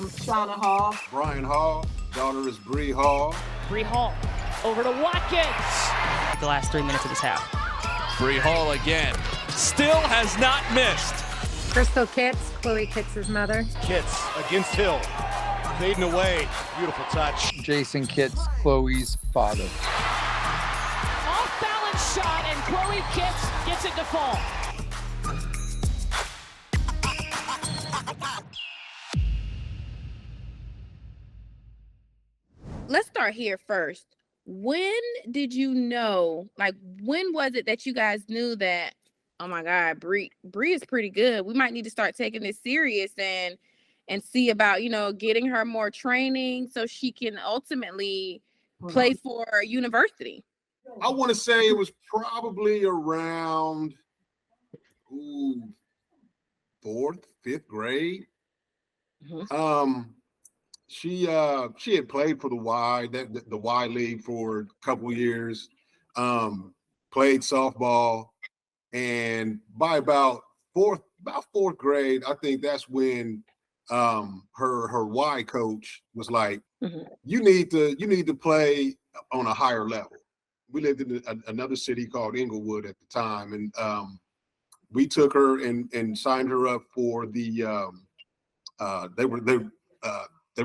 Shauna Hall. Brian Hall. Daughter is Bree Hall. Bree Hall over to Watkins. The last 3 minutes of this half. Bree Hall again. Still has not missed. Crystal Kitts, Chloe Kitts' mother. Kitts against Hill. Fading away. Beautiful touch. Jason Kitts, Chloe's father. Off balance shot, and Chloe Kitts gets it to fall. Let's start here first. When did you know, like, when was it that you guys knew that, oh my God, Bree is pretty good. We might need to start taking this serious and see about, getting her more training so she can ultimately play for university. I want to say it was probably around fourth, fifth grade. Mm-hmm. She had played for the the Y League for a couple of years. Played softball, and by about fourth grade, I think that's when her Y coach was like, Mm-hmm. you need to play on a higher level. We lived in another city called Inglewood at the time, and we took her and signed her up for the they were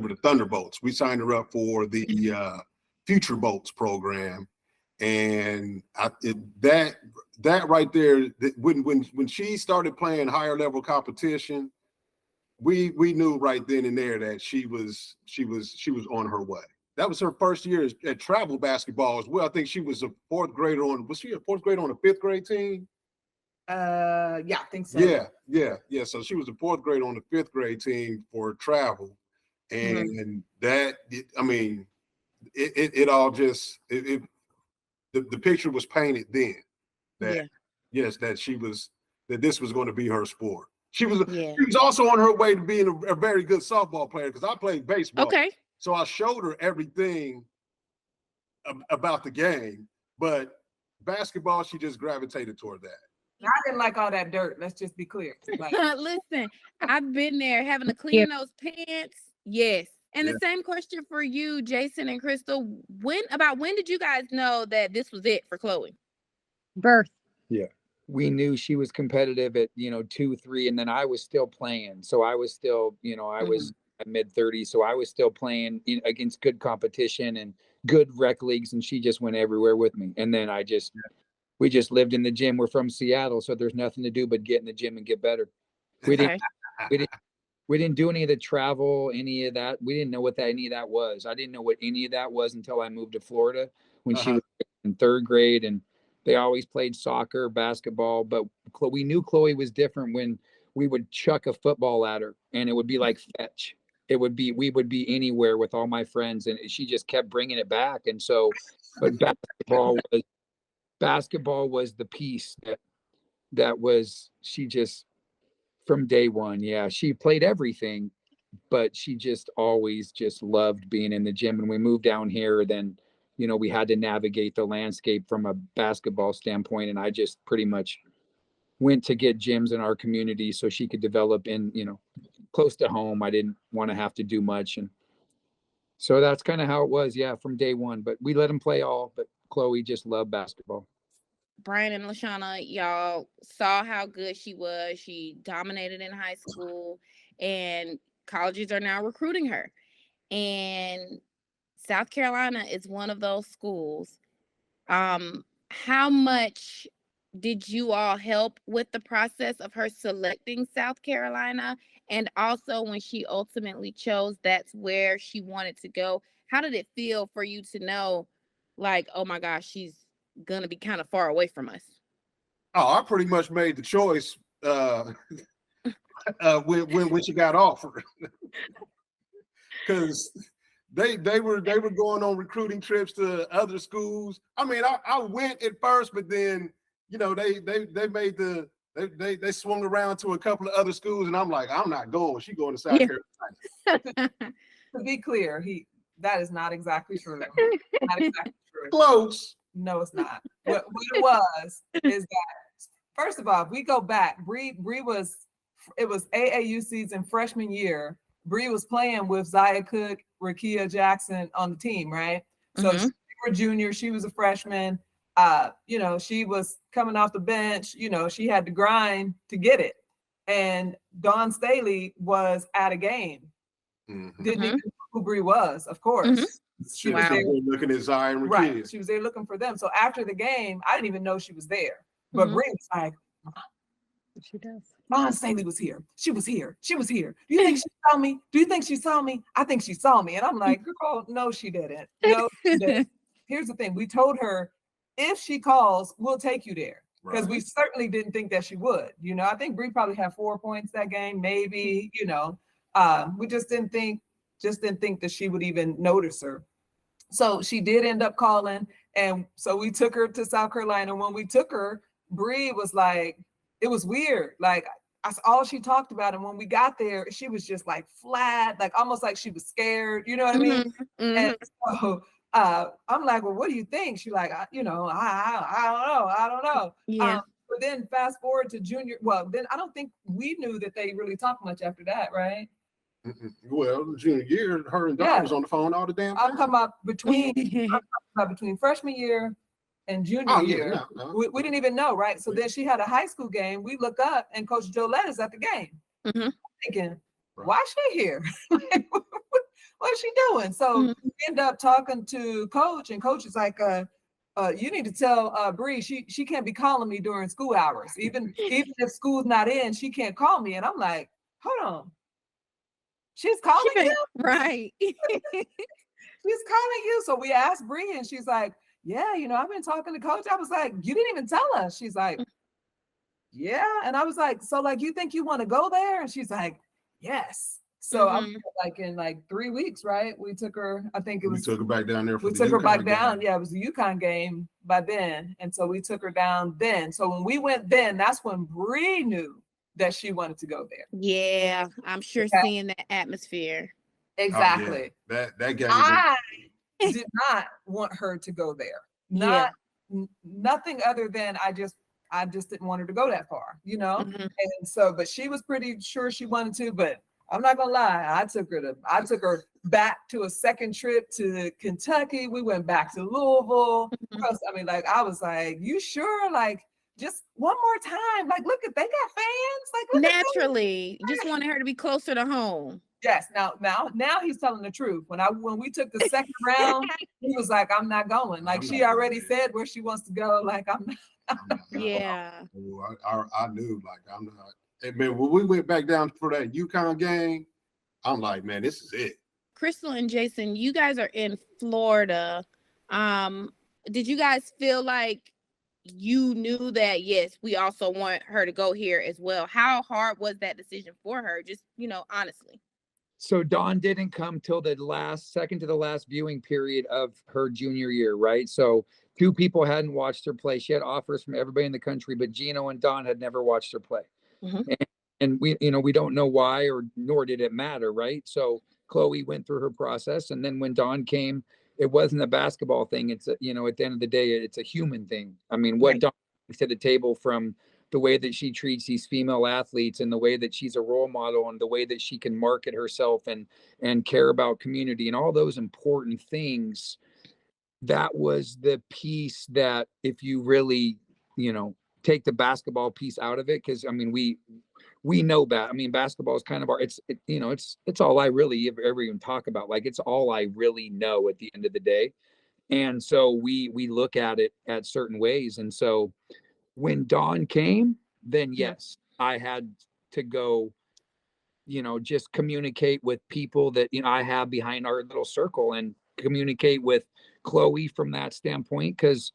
the Thunderbolts. We signed her up for the Future Bolts program, and that right there, when she started playing higher level competition, we knew right then and there that she was on her way. That was her first year at travel basketball as well. I think she was a fourth grader was she a fourth grader on a fifth grade team? Yeah, I think so. Yeah. So she was a fourth grader on the fifth grade team for travel. And the picture was painted then that that this was going to be her sport. She was also on her way to being a very good softball player because I played baseball. Okay. So I showed her everything about the game, but basketball, she just gravitated toward that. I didn't like all that dirt. Let's just be clear. Like, listen, I've been there having to clean those pants. Yes. And the same question for you, Jason and Crystal. When did you guys know that this was it for Chloe? Birth. Yeah. We knew she was competitive at, 2, 3, and then I was still playing. So I was still, I was at mid-30s. So I was still playing against good competition and good rec leagues. And she just went everywhere with me. And then we just lived in the gym. We're from Seattle, so there's nothing to do but get in the gym and get better. We didn't do any of the travel, any of that. We didn't know what any of that was. I didn't know what any of that was until I moved to Florida when she was in third grade, and they always played soccer, basketball. But we knew Chloe was different when we would chuck a football at her, and it would be like fetch. We would be anywhere with all my friends, and she just kept bringing it back. And so, but basketball was the piece that was, she just, from day one, she played everything, but she just always just loved being in the gym. And we moved down here, then, we had to navigate the landscape from a basketball standpoint. And I just pretty much went to get gyms in our community so she could develop in, close to home. I didn't want to have to do much. And so that's kind of how it was. Yeah. From day one, but we let them play all, but Chloe just loved basketball. Brian and LaShawna, y'all saw how good she was. She dominated in high school, and colleges are now recruiting her. And South Carolina is one of those schools. How much did you all help with the process of her selecting South Carolina? And also when she ultimately chose that's where she wanted to go, how did it feel for you to know, like, oh my gosh, she's going to be kind of far away from us? Oh, I pretty much made the choice when she got offered, because they were going on recruiting trips to other schools. I mean, I went at first, but then they swung around to a couple of other schools, and I'm like, I'm not going. She's going to South Carolina. To be clear, that is not exactly true. Not exactly true. Close. No, it's not. What it was is that, first of all, if we go back, Bree was AAU season freshman year. Bree was playing with Zaya Cook, Rakia Jackson on the team, right? So Mhm. she was a junior, she was a freshman. You know, she was coming off the bench, you know, she had to grind to get it. And Dawn Staley was at a game. Mhm. Didn't even Mhm. know who Bree was, of course. Mhm. She was Wow. there, Looking at Zion and right? Rakia. She was there looking for them. So after the game, I didn't even know she was there. But Mhm. Bree was like, She does. Dawn Staley was here. She was here. She was here. Do you think she saw me? Do you think she saw me? I think she saw me. And I'm like, girl, no, she didn't. No, she didn't. Here's the thing. We told her, if she calls, we'll take you there. Because Right. we certainly didn't think that she would. You know, I think Bree probably had 4 points that game, maybe, you know. We just didn't think that she would even notice her. So she did end up calling. And so we took her to South Carolina. When we took her, Bree was like, it was weird. Like that's all she talked about. And when we got there, she was just like flat, like almost like she was scared. You know what I mean? Mhm. And Mhm. so I'm like, well, what do you think? She like, you know, I don't know. Yeah. But then fast forward to junior. Well, then I don't think we knew that they really talked much after that, right? Well, junior year, her and Dawn Yeah. was on the phone all the damn I'm time. talking about between freshman year and junior Oh, yeah, year. no. We didn't even know, right? So then she had a high school game. We look up and Coach Jolette is at the game. Mhm. Thinking, Right. why is she here? What is she doing? So Mhm. we end up talking to Coach, and Coach is like, you need to tell Bree she can't be calling me during school hours. Even if school's not in, she can't call me. And I'm like, hold on. She's calling She you? been- Right. She's calling you. So we asked Bree, and she's like, yeah, you know, I've been talking to Coach. I was like, you didn't even tell us. She's like, yeah. And I was like, so like, you think you want to go there? And she's like, yes. So I'm Mhm. like in like 3 weeks, right? We took her, I think it We was, took her back down there for we the took her UConn back game. down. Yeah, it was the UConn game by then. And so we took her down then. So when we went then, that's when Bree knew that she wanted to go there. Yeah, I'm sure Okay. seeing that atmosphere. Exactly. Oh, yeah. That game. I did not want her to go there. Yeah. Nothing other than I just didn't want her to go that far, you know? Mhm. And so, but she was pretty sure she wanted to, but I'm not gonna lie, I took her back to a second trip to Kentucky. We went back to Louisville. Mhm. I mean, like I was like, you sure? Like just one more time. Like, look at they got fans. Like look at them. Naturally, just wanted her to be closer to home. Yes. Now he's telling the truth. When we took the second round, he was like, I'm not going. Like I'm she not already going. said where she wants to go. Like I'm not. Yeah. I knew, like, I'm not. Hey, man, when we went back down for that UConn game, I'm like, man, this is it. Crystal and Jason, you guys are in Florida. Did you guys feel like you knew that, yes, we also want her to go here as well? How hard was that decision for her? Just, honestly. So Dawn didn't come till the second to the last viewing period of her junior year, right? So 2 people hadn't watched her play. She had offers from everybody in the country, but Gino and Dawn had never watched her play. Mhm. And we don't know why, or nor did it matter, right? So Chloe went through her process, and then when Dawn came, it wasn't a basketball thing. It's at the end of the day, it's a human thing. I mean, what Right. Dawn brings to the table, from the way that she treats these female athletes, and the way that she's a role model, and the way that she can market herself and care about community and all those important things, that was the piece that, if you really, take the basketball piece out of it, because I mean, we know that. I mean, basketball is kind of it's all I really ever even talk about. Like, it's all I really know at the end of the day. And so we look at it at certain ways. And so when Dawn came, then Yeah. yes, I had to go, just communicate with people that, I have behind our little circle, and communicate with Chloe from that standpoint. Cause,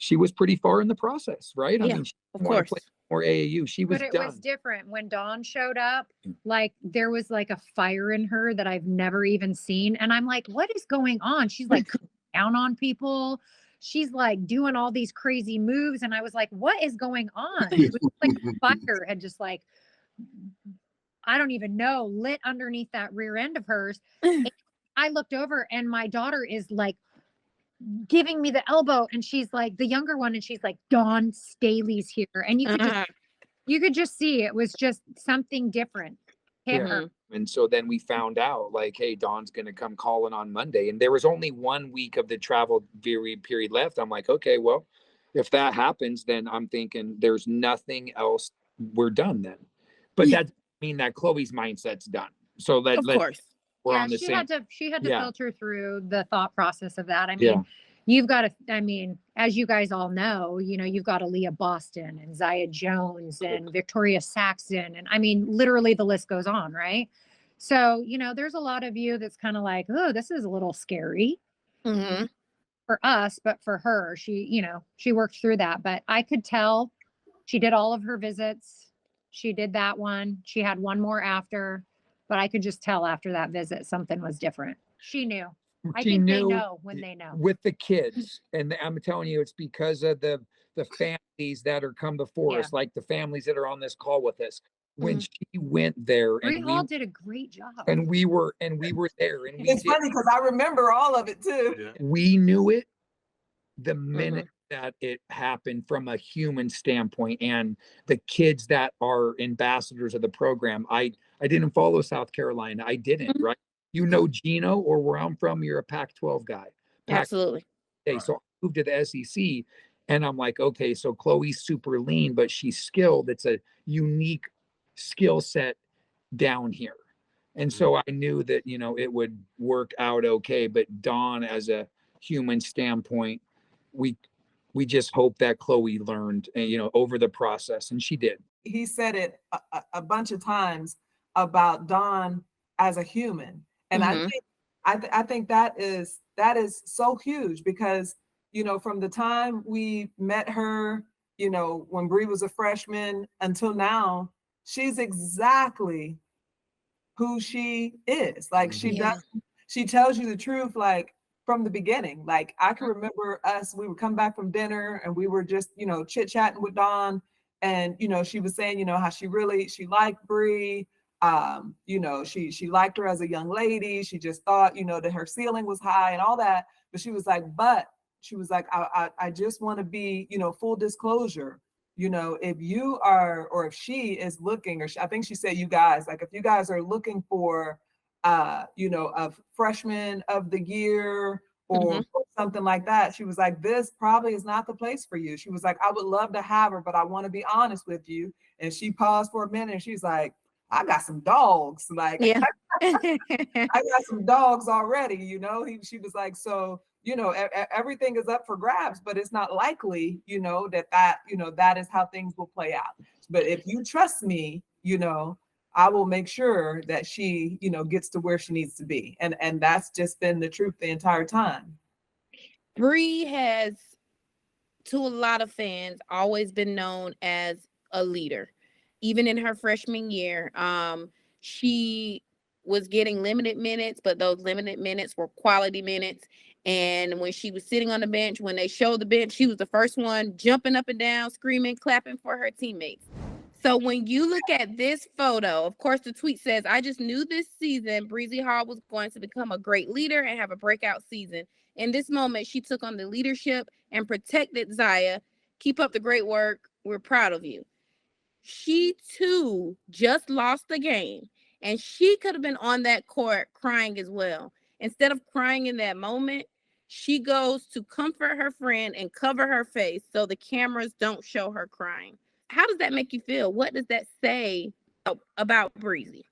she was pretty far in the process, right? I Yeah, mean, she of didn't want to course. play more AAU. She was But it done. was different when Dawn showed up. Like there was like a fire in her that I've never even seen. And I'm like, what is going on? She's like down on people. She's like doing all these crazy moves. And I was like, what is going on? It was like fire had just like, I don't even know, lit underneath that rear end of hers. And I looked over and my daughter is like giving me the elbow, and she's like the younger one, and she's like, Dawn Staley's here. And you could just see it was just something different hit her. And so then we found out like, hey, Dawn's going to come calling on Monday. And there was only 1 week of the travel period left. I'm like, okay, well, if that happens, then I'm thinking there's nothing else. We're done then. But that doesn't mean that Chloe's mindset's done. So Of course. we're Yeah, on the she same. had to Yeah. filter through the thought process of that. I mean, Yeah. you've got to, I mean, as you guys all know, you've got Aaliyah Boston and Zaya Jones and Victoria Saxon. And I mean, literally the list goes on, right? So, there's a lot of you that's kind of like, oh, this is a little scary Mm-hmm. for us, but for her, she worked through that. But I could tell she did all of her visits. She did that one. She had one more after, but I could just tell after that visit, something was different. She knew. I think they know when they know. With the kids. And I'm telling you, it's because of the families that are come before us, like the families that are on this call with us. When she went there Bree and Hall did a great job. we were there and It's funny because I remember all of it too. Yeah. we knew it the minute that it happened from a human standpoint. And the kids that are ambassadors of the program, I didn't follow South Carolina. I didn't, right? Gino, or where I'm from, you're a Pac-12 guy. Absolutely. Okay, so I moved to the SEC and I'm like, okay, so Chloe's super lean, but she's skilled. It's a unique skill set down here. And so I knew that, it would work out okay. But Dawn, as a human standpoint, we just hope that Chloe learned, over the process, and she did. He said it a bunch of times about Dawn as a human. And I think that is so huge because, from the time we met her, when Bree was a freshman until now, she's exactly who she is. Like she tells you the truth, like from the beginning. Like I can remember we would come back from dinner and we were just, chit-chatting with Dawn. And, she was saying, how she liked Bree. She liked her as a young lady. She just thought, that her ceiling was high and all that. But she was like, I just want to be, full disclosure, if you are, or if she is looking, I think she said you guys, like if you guys are looking for, a freshman of the year or something like that, she was like, this probably is not the place for you. She was like, I would love to have her, but I want to be honest with you. And she paused for a minute and she's like, I got some dogs. Like, Yeah. I got some dogs already, she was like, so, everything is up for grabs, but it's not likely, that is how things will play out. But if you trust me, I will make sure that she, gets to where she needs to be. And that's just been the truth the entire time. Bree has, to a lot of fans, always been known as a leader. Even in her freshman year, she was getting limited minutes, but those limited minutes were quality minutes. And when she was sitting on the bench, when they showed the bench, she was the first one jumping up and down, screaming, clapping for her teammates. So when you look at this photo, of course, the tweet says, I just knew this season Breezy Hall was going to become a great leader and have a breakout season. In this moment, she took on the leadership and protected Zaya. Keep up the great work. We're proud of you. She, too, just lost the game, and she could have been on that court crying as well. Instead of crying in that moment, she goes to comfort her friend and cover her face so the cameras don't show her crying. How does that make you feel? What does that say about Breezy?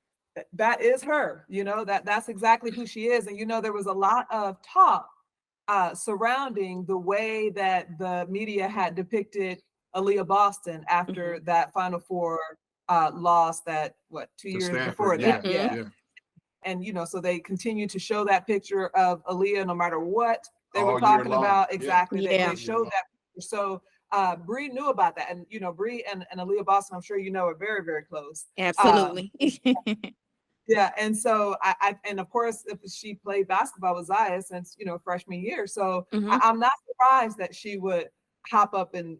That is her, that's exactly who she is. And, there was a lot of talk surrounding the way that the media had depicted Aaliyah Boston after that Final Four loss that 2 years before that. Yeah. And, so they continue to show that picture of Aaliyah no matter what they were talking about. Exactly. They showed that picture. So Bree knew about that. And, Bree and Aaliyah Boston, I'm sure are very, very close. Absolutely. Yeah. And so and of course, if she played basketball with Zaya since, freshman year. So I'm not surprised that she would hop up and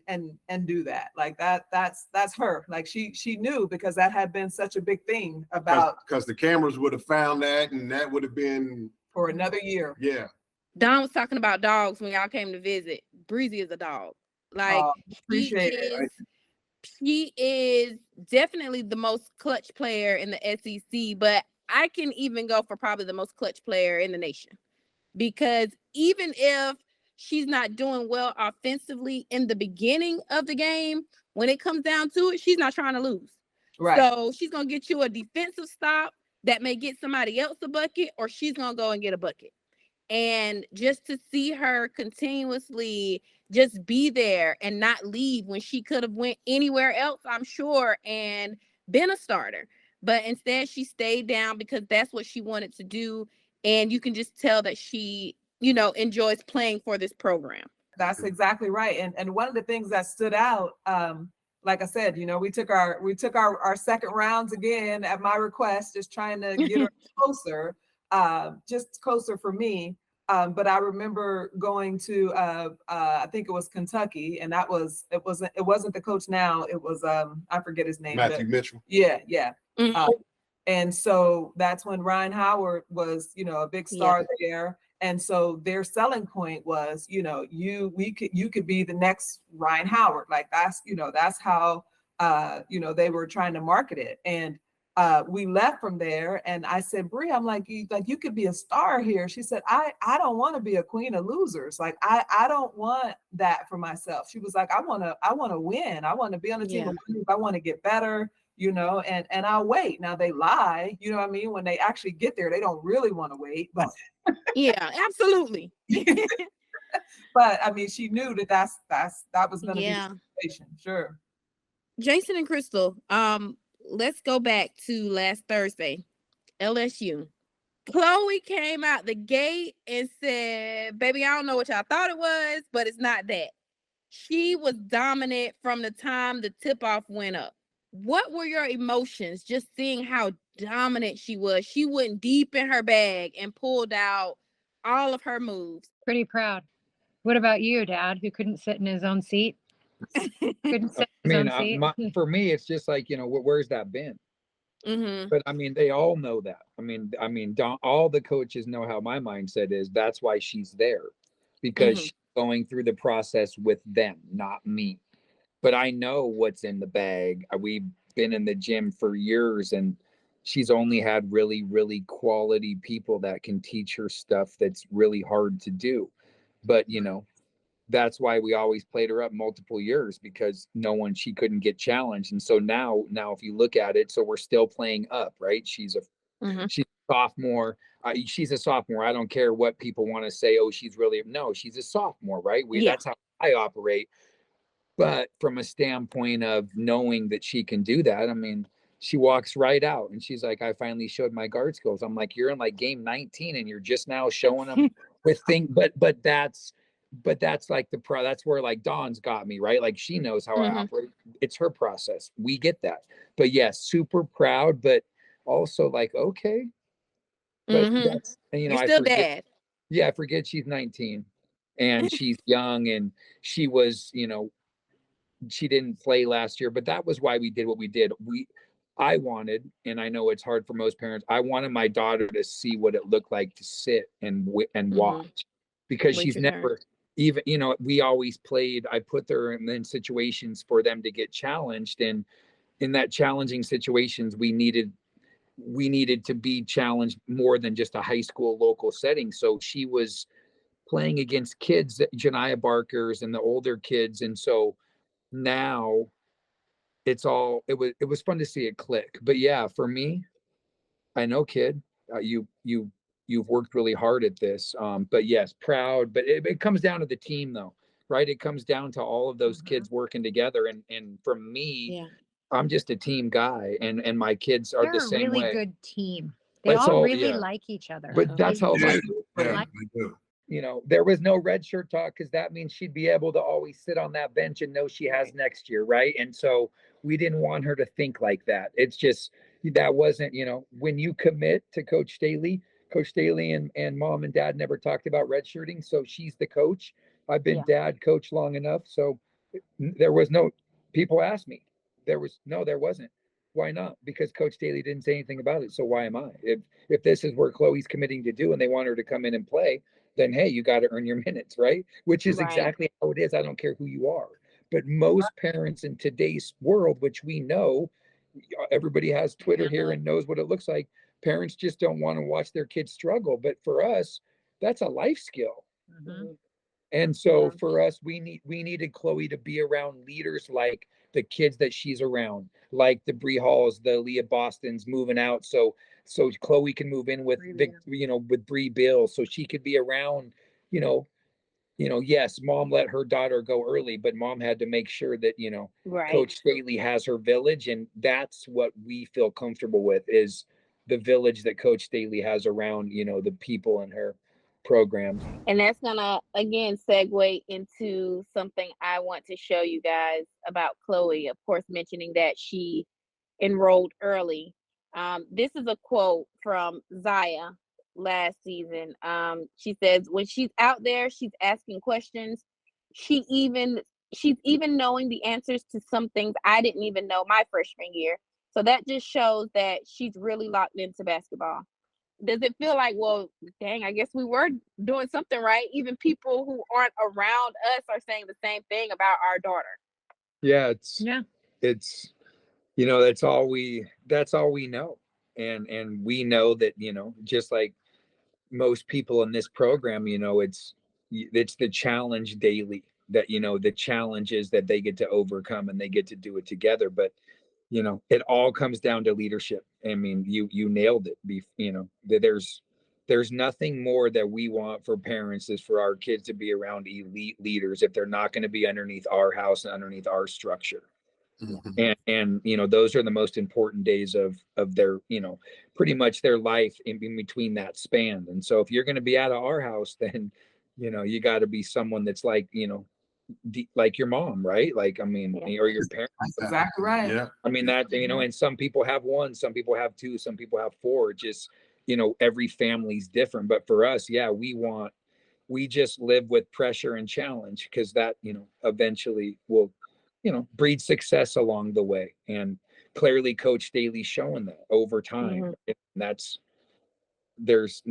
do that. Like that's her. Like she knew, because that had been such a big thing about, because the cameras would have found that, and that would have been for another year. Yeah. Don was talking about dogs when y'all came to visit. Breezy is a dog. Like she is definitely the most clutch player in the SEC, but I can even go for probably the most clutch player in the nation, because even if she's not doing well offensively in the beginning of the game, when it comes down to it, she's not trying to lose. Right. So she's going to get you a defensive stop that may get somebody else a bucket, or she's going to go and get a bucket. And just to see her continuously just be there and not leave when she could have went anywhere else, I'm sure, and been a starter. But instead she stayed down because that's what she wanted to do. And you can just tell that she, enjoys playing for this program. That's exactly right. And one of the things that stood out, like I said, we took our second rounds again at my request, just trying to get her closer, just closer for me. But I remember going to I think it was Kentucky, and it wasn't the coach now. It was I forget his name. Matthew Mitchell. Yeah. Mm-hmm. And so that's when Ryan Howard was, a big star there. And so their selling point was, you could be the next Ryan Howard. Like that's how they were trying to market it. And we left from there, and I said, Bree, I'm like you could be a star here. She said, I don't want to be a queen of losers. Like I don't want that for myself. She was like, I want to win. I want to be on the team. I want to get better, and I'll wait. Now they lie, you know what I mean? When they actually get there, they don't really want to wait, but yeah, absolutely. But I mean, she knew that was going to be the situation. Sure. Jason and Crystal, let's go back to last Thursday, LSU. Chloe came out the gate and said, baby, I don't know what y'all thought it was, but it's not that. She was dominant from the time the tip-off went up. What were your emotions just seeing how dominant she was? She went deep in her bag and pulled out all of her moves. Pretty proud. What about you, Dad, who couldn't sit in his own seat? Couldn't sit in his own seat? For me, it's just like, where's that been? Mm-hmm. But I mean, they all know that. I mean, all the coaches know how my mindset is. That's why she's there, because she's going through the process with them, not me. But I know what's in the bag. We've been in the gym for years, and she's only had really, really quality people that can teach her stuff that's really hard to do. But, that's why we always played her up multiple years, because she couldn't get challenged. And so now if you look at it, so we're still playing up, right? She's a sophomore. She's a sophomore. I don't care what people want to say. Oh, she's a sophomore, right? That's how I operate. But from a standpoint of knowing that she can do that, I mean, she walks right out and she's like, I finally showed my guard skills. I'm like, you're in like game 19 and you're just now showing them with things. But that's like that's where like Dawn's got me, right? Like she knows how I operate. It's her process. We get that. But yes, super proud, but also like, okay. But that's, you're still dad. Yeah, I forget she's 19 and she's young, and she was, she didn't play last year, but that was why we did what we did. I wanted, and I know it's hard for most parents, I wanted my daughter to see what it looked like to sit and watch, because she's never even, we always played, I put her in situations for them to get challenged. And in that challenging situations, we needed to be challenged more than just a high school local setting. So she was playing against kids, Janiah Barkers and the older kids. And so now it was fun to see it click. But yeah, for me, I know, kid, you've worked really hard at this. But yes, proud, but it comes down to the team though, right? It comes down to all of those kids working together. And for me, I'm just a team guy, and my kids are the same way. They're a really good team. They all really like each other. But that's how I do. There was no red shirt talk, because that means she'd be able to always sit on that bench and know she has next year, right? And so we didn't want her to think like that. It's just, that wasn't, when you commit to Coach Staley and mom and dad never talked about redshirting. So she's the coach. I've been dad coach long enough. So there was no, people asked me, there wasn't. Why not? Because Coach Staley didn't say anything about it. So why am I? If this is where Chloe's committing to do and they want her to come in and play, then hey, you got to earn your minutes, right? Which is exactly how it is. I don't care who you are. But most parents in today's world, which we know, everybody has Twitter here and knows what it looks like. parents just don't want to watch their kids struggle. But for us, that's a life skill. And so for us, we needed Chloe to be around leaders like the kids that she's around, like the Bree Halls, the Leah Bostons moving out. So Chloe can move in with with Bree Bill, so she could be around, yes, mom let her daughter go early, but mom had to make sure that, Right. Coach Staley has her village. And that's what we feel comfortable with, is the village that Coach Staley has around, the people in her program. And that's gonna again segue into something I want to show you guys about Chloe. Of course, mentioning that she enrolled early. This is a quote from Zaya last season. She says, when she's out there, she's asking questions. She's even knowing the answers to some things I didn't even know my freshman year. So that just shows that she's really locked into basketball. Does it feel like, well, dang, I guess we were doing something right? Even people who aren't around us are saying the same thing about our daughter. Yeah, it's that's all we know. And we know that, just like most people in this program, it's the challenge daily, that, the challenges that they get to overcome, and they get to do it together. But it all comes down to leadership. I mean, you nailed it. There's nothing more that we want for parents is for our kids to be around elite leaders if they're not going to be underneath our house and underneath our structure. And those are the most important days of their, pretty much their life in between that span. And so if you're going to be out of our house, then you got to be someone that's like, like your mom, right? Like, I mean, or your parents. That's exactly right. Yeah. I mean, that, and some people have one, some people have two, some people have four. Just, every family's different. But for us, we just live with pressure and challenge, because that, eventually will, breed success along the way. And clearly Coach Staley's showing that over time. That's, there's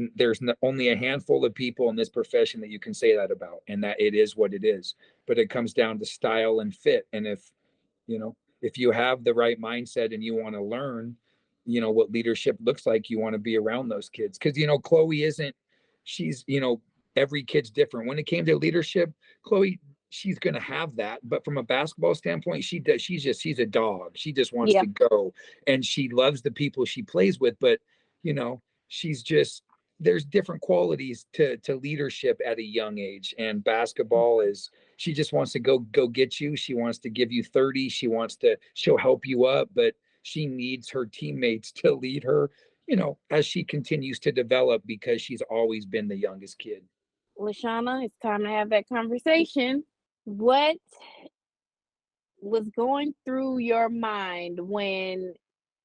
only a handful of people in this profession that you can say that about, and that it is what it is. But it comes down to style and fit. And if you have the right mindset and you want to learn, what leadership looks like, you want to be around those kids. Because Chloe she's every kid's different. When it came to leadership, Chloe, she's going to have that. But from a basketball standpoint, she's a dog. She just wants to go, and she loves the people she plays with. But there's different qualities to leadership at a young age. And basketball is, she just wants to go get you. She wants to give you 30. She'll help you up, but she needs her teammates to lead her, as she continues to develop, because she's always been the youngest kid. Lashana, it's time to have that conversation. What was going through your mind when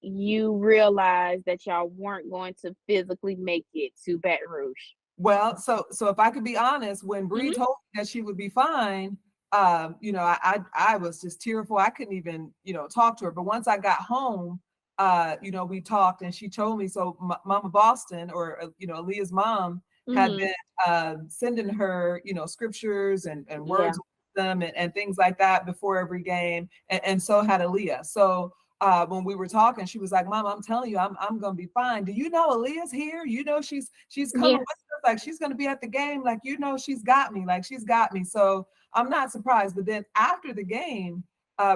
you realized that y'all weren't going to physically make it to Baton Rouge? Well, so if I could be honest, when Bree told me that she would be fine, I was just tearful. I couldn't even, talk to her. But once I got home, we talked, and she told me, so Mama Boston, or, Aaliyah's mom, had been sending her, scriptures and words of wisdom and things like that before every game. And so had Aaliyah. So when we were talking, she was like, Mom, I'm telling you, I'm gonna be fine. Do you know Aaliyah's here? She's coming with us. Like, she's gonna be at the game. Like, she's got me. Like, she's got me. So I'm not surprised. But then after the game,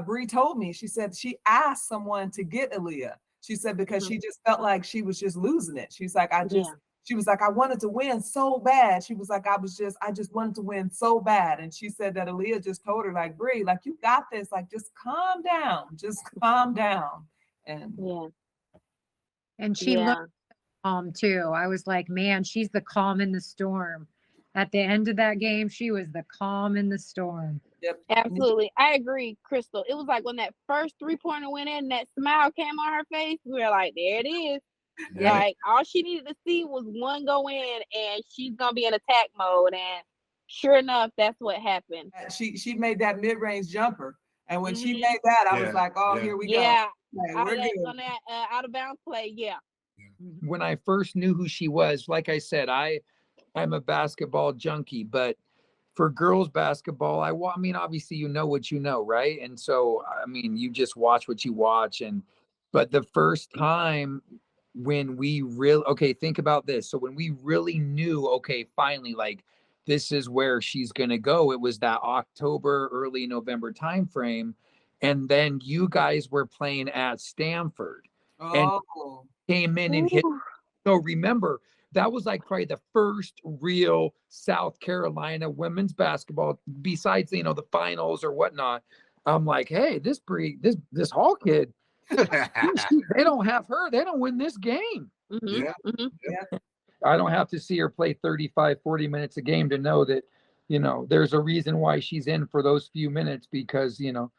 Bree told me, she said she asked someone to get Aaliyah. She said, because she just felt like she was just losing it. She's like, she was like, I wanted to win so bad. She was like, I just wanted to win so bad. And she said that Aaliyah just told her, like, Bree, like, you got this. Like, just calm down. Just calm down. And she looked calm too. I was like, man, she's the calm in the storm. At the end of that game, she was the calm in the storm. Yep. Absolutely. I agree, Crystal. It was like when that first 3-pointer went in, that smile came on her face. We were like, there it is. Yeah. Like, all she needed to see was one go in, and she's gonna be in attack mode. And sure enough, that's what happened. She made that mid-range jumper, and when she made that, I was like, oh, here we go. Like, On that out of bounds play. When I first knew who she was, like I said, I'm a basketball junkie, but for girls basketball, I mean, obviously, what you know, right? And so, I mean, you just watch what you watch. But the first time when we really, okay, think about this. So when we really knew, okay, finally, like this is where she's going to go, it was that October, early November timeframe. And then you guys were playing at Stanford and Oh, came in and hit. So remember, that was like probably the first real South Carolina women's basketball, besides, you know, the finals or whatnot. I'm like, hey, this Bree, this Hall kid, they don't have her. They don't win this game. Yeah. I don't have to see her play 35, 40 minutes a game to know that, you know, there's a reason why she's in for those few minutes, because, you know,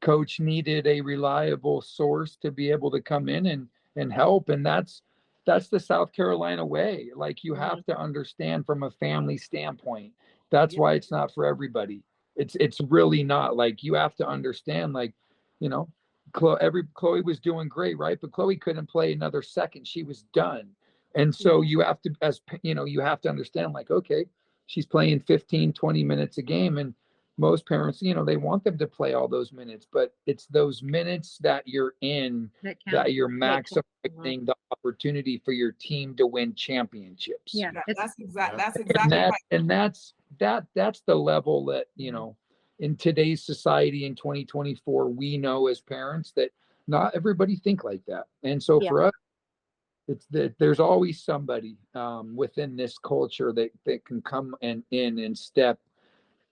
coach needed a reliable source to be able to come in and help. And that's the South Carolina way. Like, you have to understand from a family standpoint. That's why it's not for everybody. It's really not. Like, you have to understand, like, you know, Chloe was doing great, right? But Chloe couldn't play another second. She was done. And so you have to, as you know, you have to understand, like, okay, she's playing 15, 20 minutes a game. And most parents, you know, they want them to play all those minutes, but it's those minutes that you're in that you're maximizing the opportunity for your team to win championships. Yeah, that's exactly right. And that's the level that, you know, in today's society in 2024, we know as parents that not everybody think like that. And so for us, it's that there's always somebody within this culture that can come in and step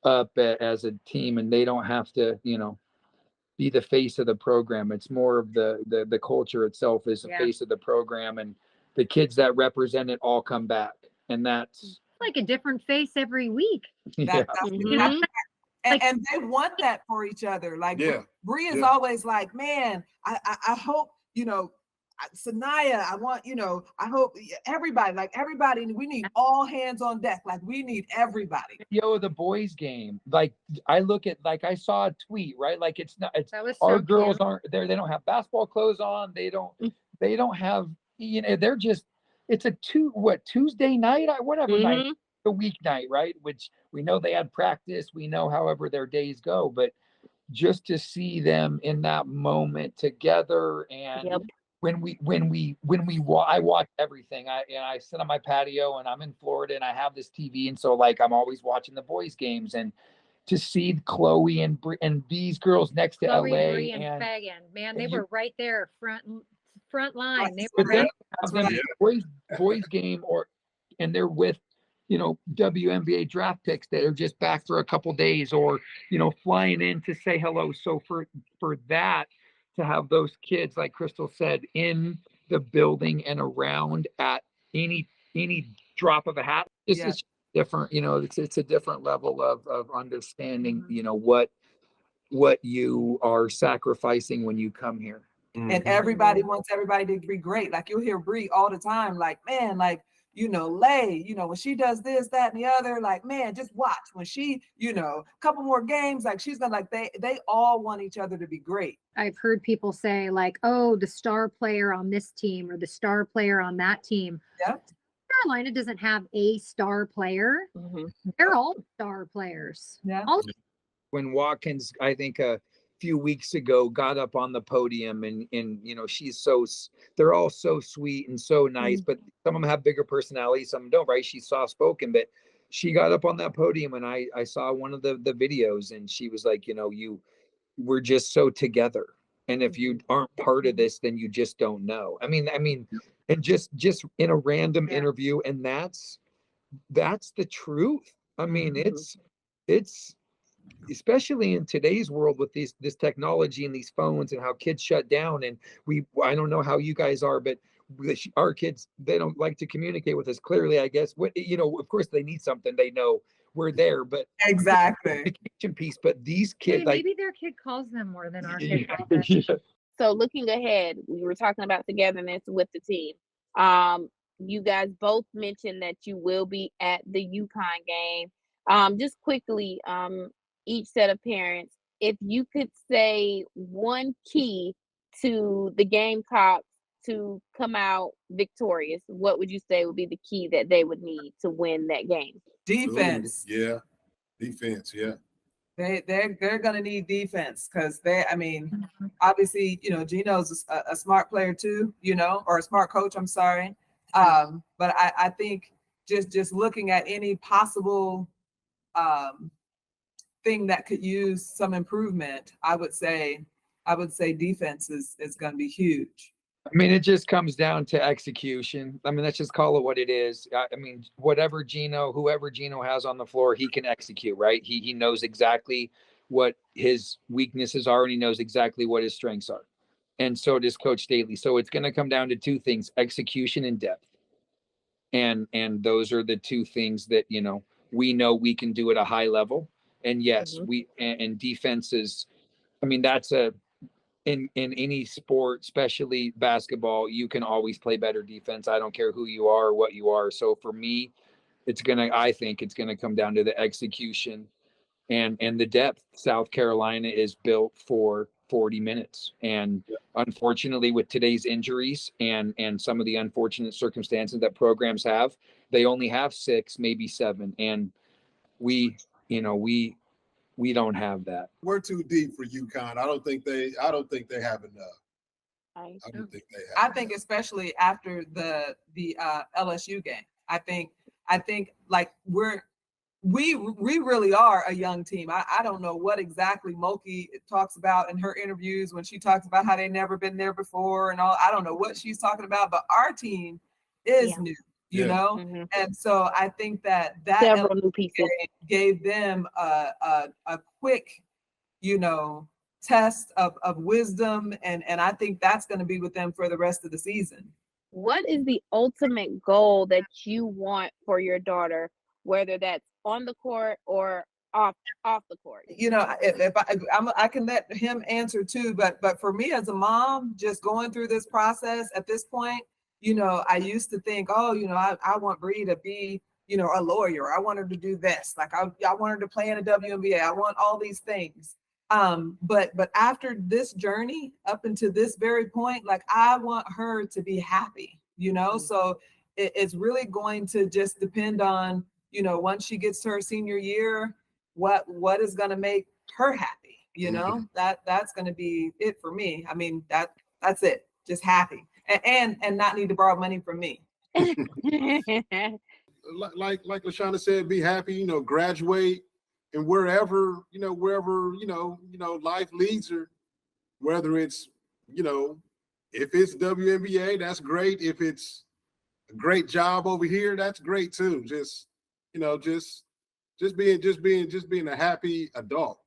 up as a team, and they don't have to, you know, be the face of the program. It's more of the culture itself is the face of the program, and the kids that represent it all come back. And that's like a different face every week. And they want that for each other. Like, Bree is always like, man, I hope, you know, Sanaya, I want, you know, I hope everybody, we need all hands on deck. Like, we need everybody. The boys game. Like, I look at, like, I saw a tweet, right? Like, it's not, it's so our girls cute. aren't there. They don't have basketball clothes on. They don't have, you know, they're just, it's a Tuesday night, whatever night, a weeknight, right? Which we know they had practice. We know however their days go, but just to see them in that moment together. And I watch everything. I sit on my patio, and I'm in Florida, and I have this TV, and so, like, I'm always watching the boys games, and to see Chloe and these girls next to Chloe, LA Bree, and Fagan, man, they were right there, front line. They but were then right. have them boys game, and they're with, you know, WNBA draft picks that are just back for a couple days, or, you know, flying in to say hello. So for that, to have those kids, like Crystal said, in the building and around at any drop of a hat, it's different. You know, it's a different level of understanding, you know, what you are sacrificing when you come here. And everybody wants everybody to be great. Like, you'll hear Bree all the time, like, man, like, you know, Lay, you know, when she does this, that, and the other, like, man, just watch when she, you know, a couple more games, like, she's gonna, like, they all want each other to be great. I've heard people say, like, oh, the star player on this team or the star player on that team. Yeah. Carolina doesn't have a star player. They're all star players. Yeah. When Watkins, I think a few weeks ago, got up on the podium, and you know, they're all so sweet and so nice, but some of them have bigger personalities, some don't, right? She's soft spoken, but she got up on that podium, and I saw one of the videos, and she was like, you know, we're just so together, and if you aren't part of this, then you just don't know. I mean, and just in a random interview, and that's the truth. I mean, it's especially in today's world with this technology and these phones and how kids shut down. And I don't know how you guys are, but our kids, they don't like to communicate with us clearly, I guess. You know, of course they need something, they know we're there, but exactly communication piece. But these kids, maybe their kid calls them more than our kid calls them. So looking ahead, we were talking about togetherness with the team. You guys both mentioned that you will be at the UConn game. Just quickly, each set of parents, if you could say one key to the Gamecocks to come out victorious, what would you say would be the key that they would need to win that game? Defense. Defense. Yeah. They're gonna need defense because obviously, Gino's a smart player too, or a smart coach, I'm sorry. But I think just looking at any possible thing that could use some improvement, I would say defense is gonna be huge. I mean, it just comes down to execution. I mean, let's just call it what it is. I mean, whoever Gino has on the floor, he can execute, right? He knows exactly what his weaknesses are, and he knows exactly what his strengths are. And so does Coach Staley. So it's going to come down to two things: execution and depth. And those are the two things that, we know we can do at a high level. And yes, and defense is, I mean, that's in any sport, especially basketball, you can always play better defense. I don't care who you are or what you are. So for me, I think it's gonna come down to the execution and the depth. South Carolina is built for 40 minutes. And unfortunately, with today's injuries and some of the unfortunate circumstances that programs have, they only have 6, maybe 7. And we don't have that. We're too deep for UConn. I don't think they have enough. I don't think they have. I think especially after the LSU game. I think like we really are a young team. I don't know what exactly Moki talks about in her interviews when she talks about how they've never been there before and all. I don't know what she's talking about, but our team is new. And so I think that several new pieces gave them a quick, test of wisdom, and I think that's going to be with them for the rest of the season. What is the ultimate goal that you want for your daughter, whether that's on the court or off the court? If I can let him answer too, but for me as a mom, just going through this process at this point, I used to think, I want Bree to be, a lawyer. I want her to do this. Like I want her to play in a WNBA. I want all these things. But after this journey up until this very point, like I want her to be happy, so it's really going to just depend on, once she gets to her senior year, what is going to make her happy, that's going to be it for me. I mean, that's it, just happy. And not need to borrow money from me. Like LaShawna said, be happy, graduate, and wherever life leads her, whether it's, if it's WNBA, that's great. If it's a great job over here, that's great too. Just being a happy adult.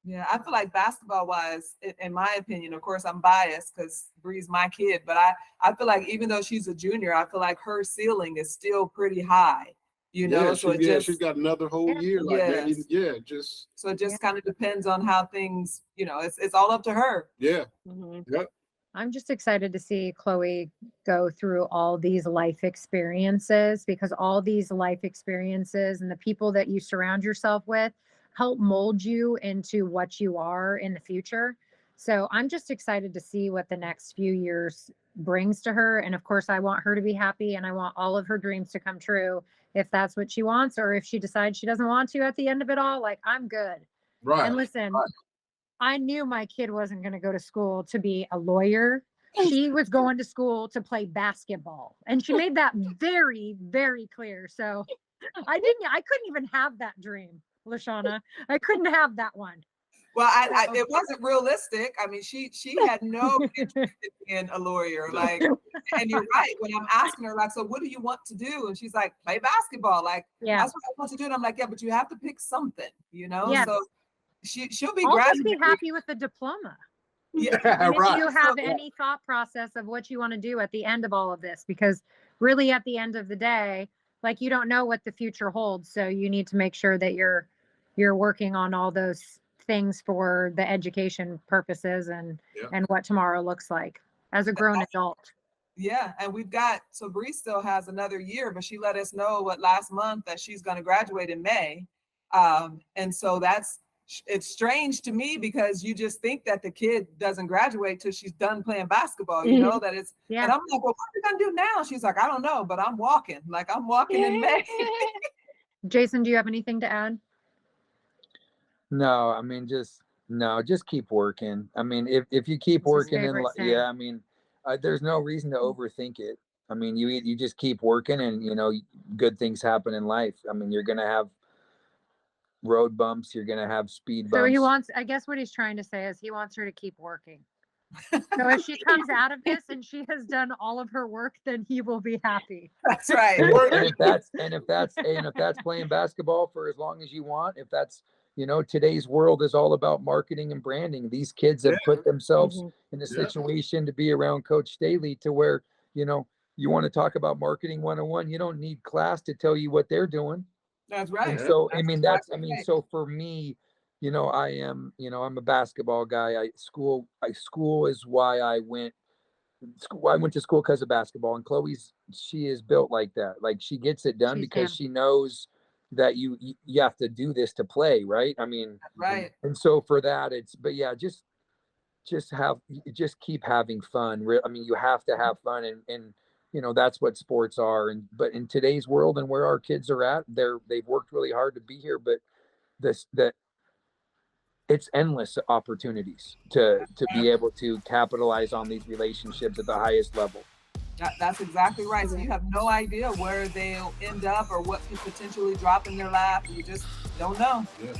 Yeah, I feel like basketball wise, in my opinion, of course, I'm biased because Bree's my kid, but I feel like even though she's a junior, I feel like her ceiling is still pretty high, so she's got another whole year. So it just kind of depends on how things, it's all up to her. Yeah. Yep. I'm just excited to see Chloe go through all these life experiences, because all these life experiences and the people that you surround yourself with help mold you into what you are in the future. So I'm just excited to see what the next few years brings to her. And of course, I want her to be happy, and I want all of her dreams to come true if that's what she wants, or if she decides she doesn't want to at the end of it all, like I'm good. Right. And listen, I knew my kid wasn't going to go to school to be a lawyer. She was going to school to play basketball, and she made that very, very clear. So I couldn't even have that dream, LaShawna. I couldn't have that one. Well, it wasn't realistic. I mean, she had no interest in a lawyer. Like, and you're right. When I'm asking her, like, so what do you want to do? And she's like, play basketball. Like, that's what I want to do. And I'm like, yeah, but you have to pick something, Yes. So she'll be I'll just graduating. be happy with the diploma. Yeah, and right. if you have any thought process of what you want to do at the end of all of this, because really at the end of the day, like, you don't know what the future holds. So you need to make sure that you're working on all those things for the education purposes and what tomorrow looks like as a grown adult. Yeah, and so Bree still has another year, but she let us know last month that she's going to graduate in May. And so it's strange to me, because you just think that the kid doesn't graduate till she's done playing basketball, that it's, and I'm like, well, what are you going to do now? She's like, I don't know, but I'm walking in May. Jason, do you have anything to add? No, I mean, just keep working. I mean, if you keep It's his working favorite saying. yeah, I mean, there's no reason to overthink it. I mean, you just keep working, and good things happen in life. I mean, you're gonna have road bumps, you're gonna have speed So he bumps. wants, I guess what he's trying to say is he wants her to keep working. So if she comes out of this and she has done all of her work, then he will be happy. That's right. And if that's playing basketball for as long as you want, if that's today's world is all about marketing and branding. These kids have put themselves in a situation to be around Coach Staley to where you want to talk about marketing 101. You don't need class to tell you what they're doing. That's right. And so That's I mean, right. so for me, I am, I'm a basketball guy. School is why I went. I went to school because of basketball, and she is built like that. Like she gets it done because she knows that you have to do this to play, right? I mean, right. And so for that, but yeah, just keep having fun. I mean, you have to have fun, and that's what sports are. But in today's world and where our kids are at, they've worked really hard to be here, but it's endless opportunities to be able to capitalize on these relationships at the highest level. That's exactly right. So you have no idea where they'll end up or what could potentially drop in their lap. You just don't know. Yeah.